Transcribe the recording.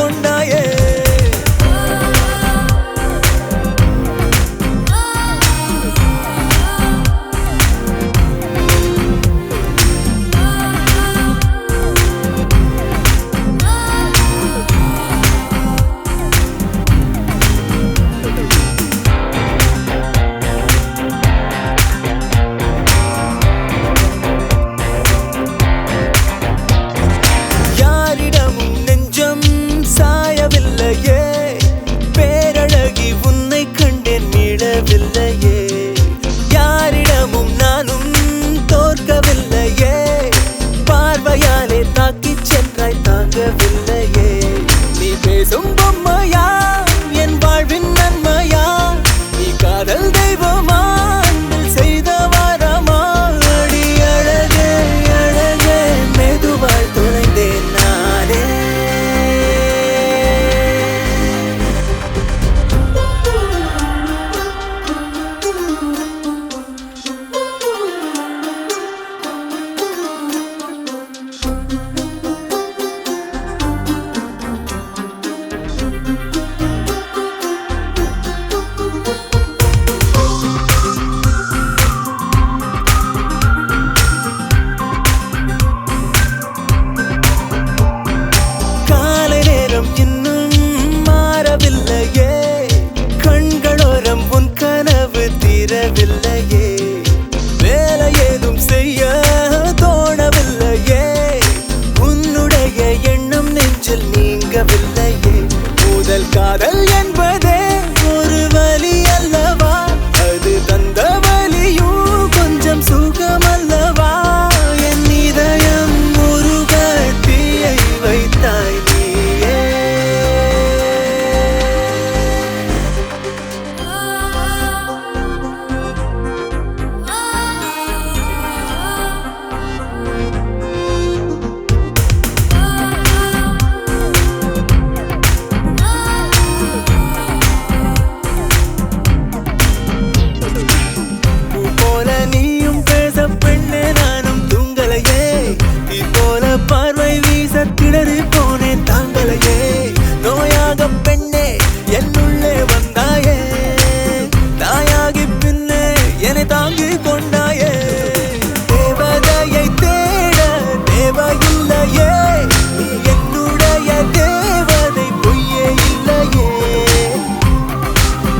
கொண்டாயே பேரழகி உன்னை கண்டேன் மீளவில்லையே யாரிடமும் நானும் தோற்கவில்லையே பார்வையாலே தாக்கிச் சென்றாய் தாங்கவில்லையே நீ பேசும் பொம்மையா என் வாழ்வின் நன்மையா நீ காதல் தெய்வமா செய்த வாரமா அடி அழகே அழகே மெதுவாய் தொலைந்தேன் நானே இன்னும் மாறவில்லையே கண்களோரம் உன் கனவு தீரவில்லையே வேலை ஏதும் செய்ய தோணவில்லையே உன்னுடைய எண்ணம் நெஞ்சில் நீங்கவில்லையே முதல் காதல் என்பதே ஒரு வலி அல்லவா அது தந்த வலியும் கொஞ்சம் சுகம் அல்லவா என் இதயம் முருக தீயை வைத்தாய் பார்வை வீச திணறி போனேன் தாங்களையே நோயாக பெண்ணே என்னுள்ளே வந்தாயே தாயாகி பின்னே என்னை தாங்கி கொண்டு